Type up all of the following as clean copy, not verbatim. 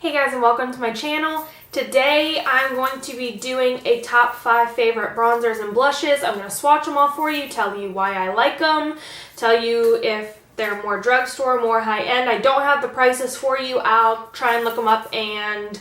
Hey guys, and welcome to my channel. Today I'm going to be doing a top 5 favorite bronzers and blushes. I'm going to swatch them all for you, tell you why I like them, tell you if they're more drugstore, more high-end. I don't have the prices for you. I'll try and look them up and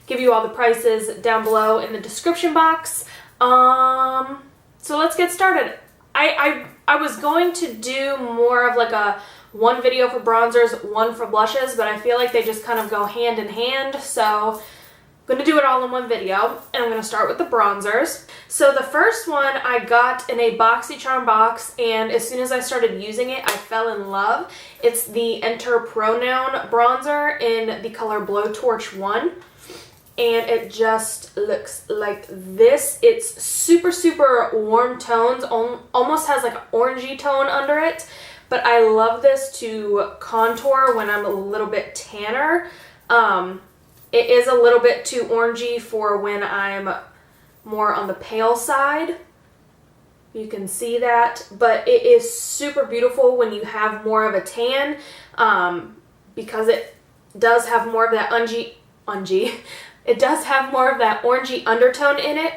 give you all the prices down below in the description box. So let's get started. I was going to do more of like a one video for bronzers, one for blushes, but I feel like they just kind of go hand in hand, so I'm going to do it all in one video, and I'm going to start with the bronzers. So the first one I got in a BoxyCharm box, and as soon as I started using it, I fell in love. It's the Pronoun bronzer in the color Blowtorch 1, and it just looks like this. It's super, super warm tones, almost has like an orangey tone under it. But I love this to contour when I'm a little bit tanner. It is a little bit too orangey for when I'm more on the pale side. You can see that. But it is super beautiful when you have more of a tan, because it does have more of that it does have more of that orangey undertone in it.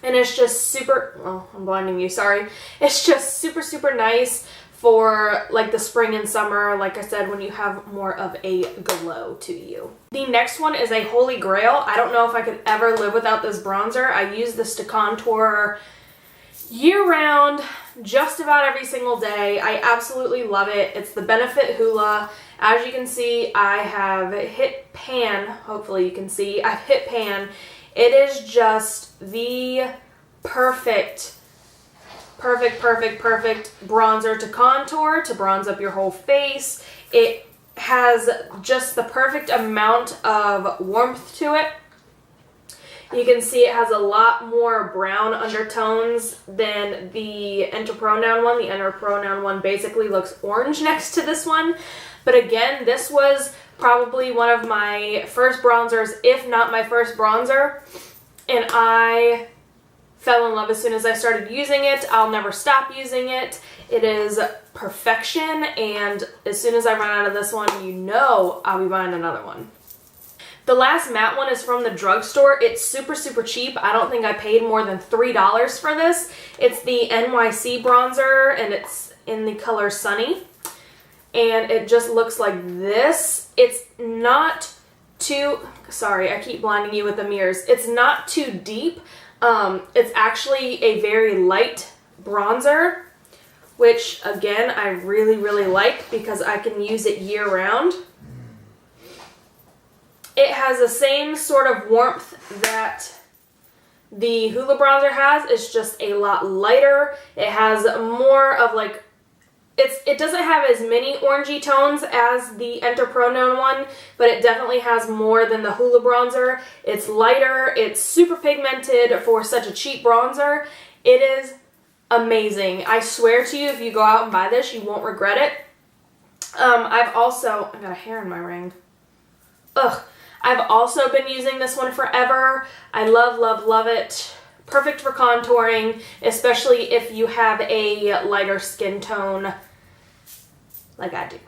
And it's just super, oh, I'm blinding you, sorry. It's just super, super nice for like the spring and summer, like I said, when you have more of a glow to you. The next one is a holy grail. I don't know if I could ever live without this bronzer. I use this to contour year-round, just about every single day. I absolutely love it. It's the Benefit Hoola. As you can see, I have hit pan. Hopefully you can see. I've hit pan. It is just the perfect bronzer to contour, to bronze up your whole face. It has just the perfect amount of warmth to it. You can see it has a lot more brown undertones than the Pronoun one. The Pronoun one basically looks orange next to this one. But again, this was probably one of my first bronzers, if not my first bronzer. And I fell in love as soon as I started using it. I'll never stop using it. It is perfection, and as soon as I run out of this one, you know I'll be buying another one. The last matte one is from the drugstore. It's super, super cheap. I don't think I paid more than $3 for this. It's the NYC bronzer, and it's in the color Sunny. And it just looks like this. It's not too, sorry, I keep blinding you with the mirrors. It's not too deep. It's actually a very light bronzer, which again I really, really like because I can use it year-round. It has the same sort of warmth that the Hoola bronzer has. It's just a lot lighter. It has more of like, it doesn't have as many orangey tones as the Pronoun one, but it definitely has more than the Hoola bronzer. It's lighter. It's super pigmented for such a cheap bronzer. It is amazing. I swear to you, if you go out and buy this, you won't regret it. I got a hair in my ring. Ugh. I've also been using this one forever. I love, love, love it. Perfect for contouring, especially if you have a lighter skin tone like I do.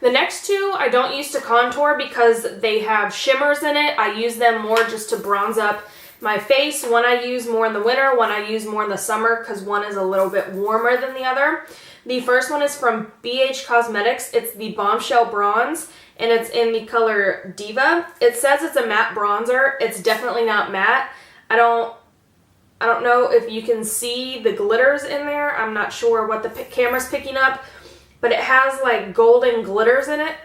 The next two I don't use to contour because they have shimmers in it. I use them more just to bronze up my face. One I use more in the winter, one I use more in the summer because one is a little bit warmer than the other. The first one is from BH Cosmetics. It's the Bombshell Bronze, and it's in the color Diva. It says it's a matte bronzer. It's definitely not matte. I don't know if you can see the glitters in there. I'm not sure what the camera's picking up, but it has like golden glitters in it.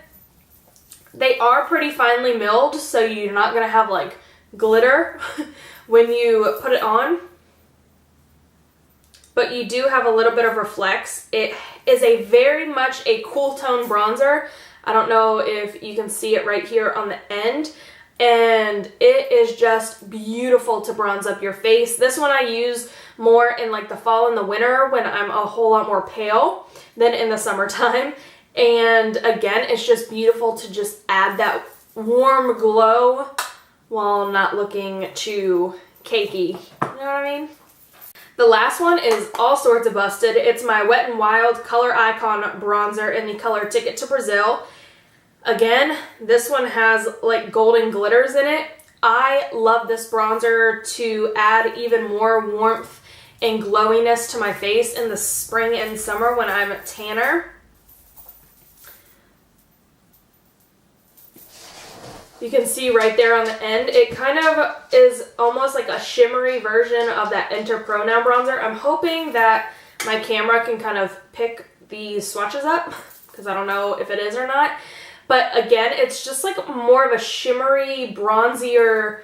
They are pretty finely milled, so you're not going to have like glitter when you put it on. But you do have a little bit of reflex. It is a very much a cool tone bronzer. I don't know if you can see it right here on the end. And it is just beautiful to bronze up your face. This one I use more in like the fall and the winter when I'm a whole lot more pale than in the summertime. And again, it's just beautiful to just add that warm glow while not looking too cakey. You know what I mean? The last one is all sorts of busted. It's my Wet n Wild Color Icon bronzer in the color Ticket to Brazil. Again, this one has like golden glitters in it. I love this bronzer to add even more warmth and glowiness to my face in the spring and summer when I'm tanner. You can see right there on the end, it kind of is almost like a shimmery version of that Enter Pronoun bronzer. I'm hoping that my camera can kind of pick these swatches up, because I don't know if it is or not. But again, it's just like more of a shimmery, bronzier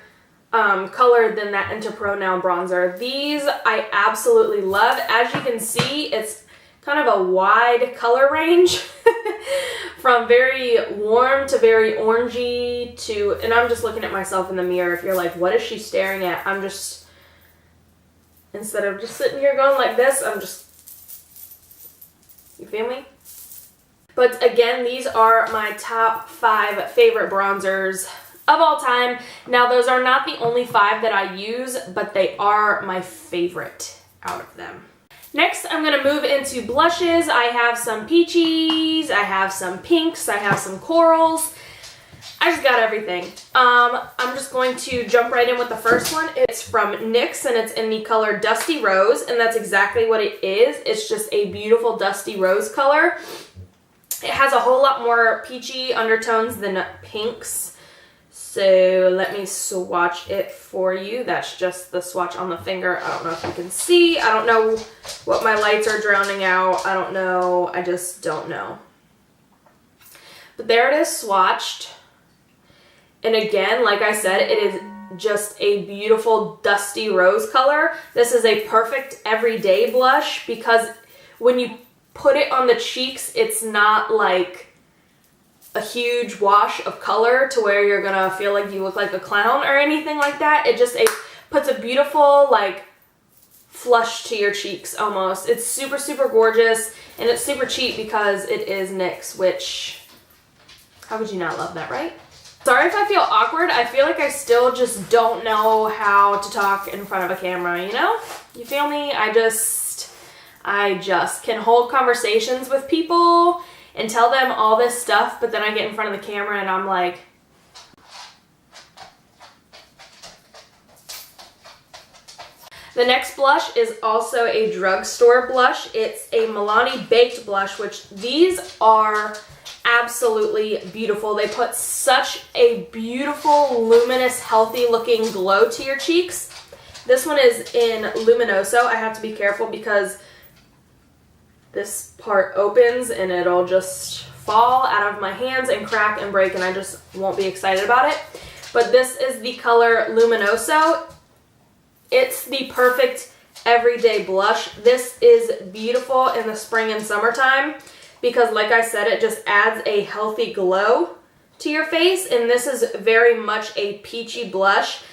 color than that Enter Pronoun bronzer. These I absolutely love. As you can see, it's kind of a wide color range from very warm to very orangey to, and I'm just looking at myself in the mirror. If you're like, what is she staring at? I'm just, instead of just sitting here going like this, I'm just, you feel me? But again, these are my top 5 favorite bronzers of all time. Now, those are not the only 5 that I use, but they are my favorite out of them. Next, I'm going to move into blushes. I have some peachies, I have some pinks, I have some corals. I just got everything. I'm just going to jump right in with the first one. It's from NYX and it's in the color Dusty Rose, and that's exactly what it is. It's just a beautiful dusty rose color. It has a whole lot more peachy undertones than pinks. So let me swatch it for you. That's just the swatch on the finger. I don't know if you can see. I don't know what my lights are drowning out. I don't know. I just don't know. But there it is swatched. And again, like I said, it is just a beautiful dusty rose color. This is a perfect everyday blush because when you put it on the cheeks, it's not like a huge wash of color to where you're gonna feel like you look like a clown or anything like that. It just puts a beautiful like flush to your cheeks almost. It's super, super gorgeous, and it's super cheap because it is NYX, which, how could you not love that, right? Sorry if I feel awkward. I feel like I still just don't know how to talk in front of a camera, you know? You feel me? I just can hold conversations with people and tell them all this stuff, but then I get in front of the camera and I'm like, the next blush is also a drugstore blush. It's a Milani Baked blush, which these are absolutely beautiful. They put such a beautiful, luminous, healthy looking glow to your cheeks. This one is in Luminoso. I have to be careful because this part opens and it'll just fall out of my hands and crack and break, and I just won't be excited about it. But this is the color Luminoso. It's the perfect everyday blush. This is beautiful in the spring and summertime because, like I said, it just adds a healthy glow to your face, and this is very much a peachy blush.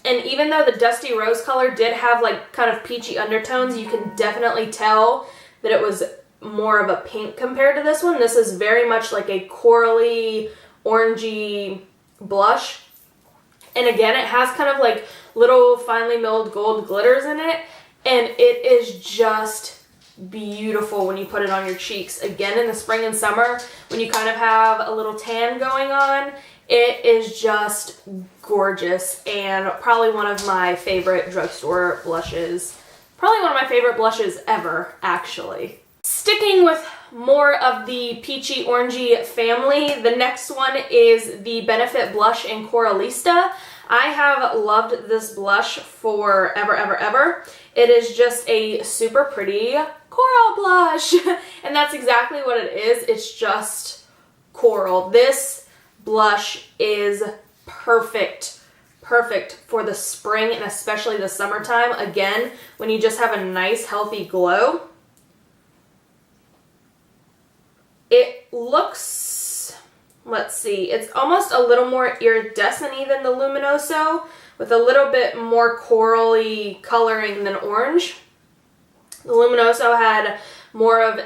And even though the dusty rose color did have like kind of peachy undertones, you can definitely tell that it was more of a pink compared to this one. This is very much like a corally, orangey blush. And again, it has kind of like little finely milled gold glitters in it. And it is just beautiful when you put it on your cheeks. Again, in the spring and summer, when you kind of have a little tan going on, it is just gorgeous and probably one of my favorite drugstore blushes. Probably one of my favorite blushes ever, actually. Sticking with more of the peachy orangey family, the next one is the Benefit Blush in Coralista. I have loved this blush for ever. It is just a super pretty coral blush. And that's exactly what it is. It's just coral. This blush is perfect for the spring and especially the summertime. Again, when you just have a nice healthy glow. It looks, let's see, it's almost a little more iridescent-y than the Luminoso, with a little bit more corally coloring than orange. The Luminoso had more of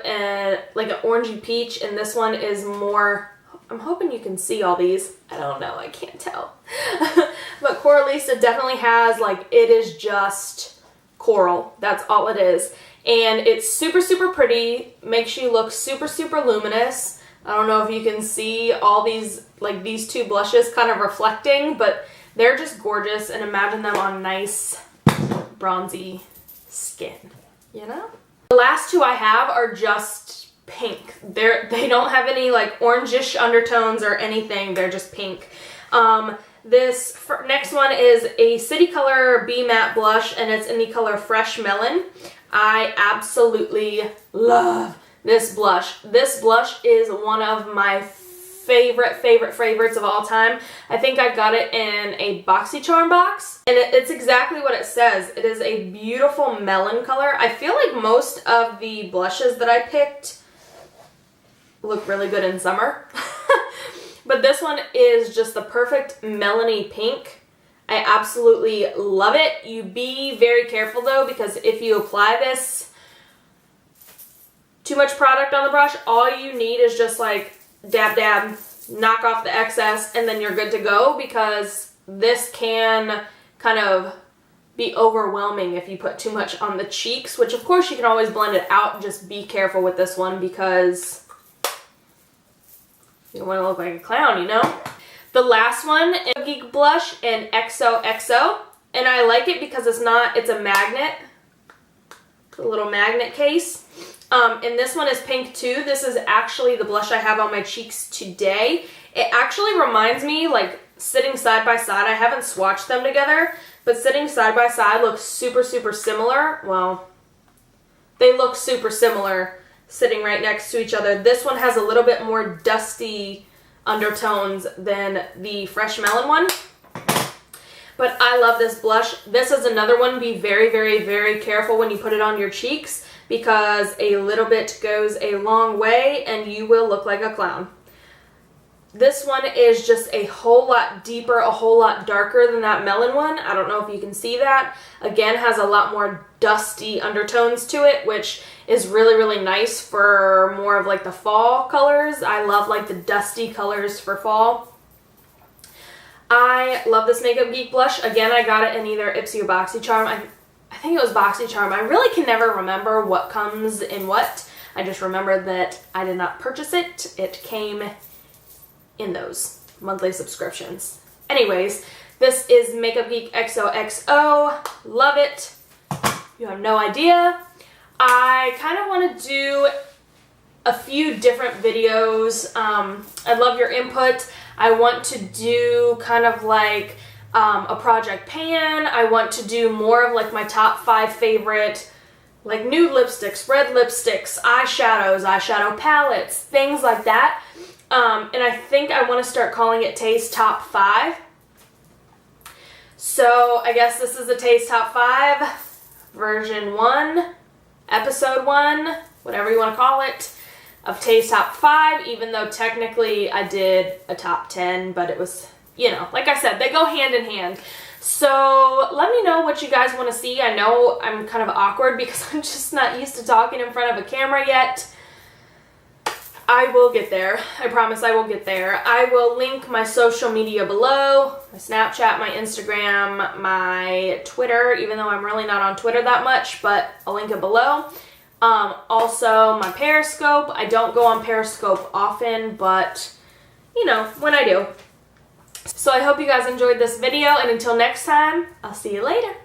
like an orangey peach, and this one is more, I'm hoping you can see all these. I don't know, I can't tell. But Coralista definitely has, like, it is just coral. That's all it is. And it's super, super pretty, makes you look super, super luminous. I don't know if you can see all these, like these two blushes kind of reflecting, but they're just gorgeous, and imagine them on nice bronzy skin, you know? The last two I have are just pink. They don't have any like orangish undertones or anything. They're just pink. This next one is a City Color B Matte Blush, and it's in the color Fresh Melon. I absolutely love this blush. This blush is one of my favorites of all time. I think I got it in a BoxyCharm box, and it's exactly what it says. It is a beautiful melon color. I feel like most of the blushes that I picked look really good in summer. But this one is just the perfect melony pink. I absolutely love it. You be very careful though, because if you apply this, too much product on the brush, all you need is just like dab dab, knock off the excess, and then you're good to go, because this can kind of be overwhelming if you put too much on the cheeks, which of course you can always blend it out. Just be careful with this one because you don't want to look like a clown, you know? The last one is a Geek blush in XOXO, and I like it because it's a magnet, a little magnet case. And this one is pink too. This is actually the blush I have on my cheeks today. It actually reminds me, like sitting side by side, I haven't swatched them together, but sitting side by side looks super similar. Well, they look super similar sitting right next to each other. This one has a little bit more dusty undertones than the Fresh Melon one. But I love this blush. This is another one. Be very careful when you put it on your cheeks, because a little bit goes a long way and you will look like a clown. This one is just a whole lot deeper, a whole lot darker than that melon one. I don't know if you can see that. Again, has a lot more dusty undertones to it, which is really nice for more of like the fall colors. I love like the dusty colors for fall. I love this Makeup Geek blush. Again, I got it in either Ipsy or BoxyCharm. I think it was BoxyCharm. I really can never remember what comes in what. I just remember that I did not purchase it. It came in those monthly subscriptions. Anyways, this is Makeup Geek XOXO. Love it. You have no idea. I kind of want to do a few different videos. I love your input. I want to do kind of like a project pan. I want to do more of like my top 5 favorite like nude lipsticks, red lipsticks, eyeshadows, eyeshadow palettes, things like that. And I think I want to start calling it Tay's Top 5. So I guess this is the Tay's Top 5, version 1, episode 1, whatever you want to call it, of Tay's Top 5, even though technically I did a top 10, but it was, you know, like I said, they go hand in hand. So let me know what you guys want to see. I know I'm kind of awkward because I'm just not used to talking in front of a camera yet. I will get there. I promise I will get there. I will link my social media below, my Snapchat, my Instagram, my Twitter, even though I'm really not on Twitter that much, but I'll link it below. Also, my Periscope. I don't go on Periscope often, but, you know, when I do. So I hope you guys enjoyed this video, and until next time, I'll see you later.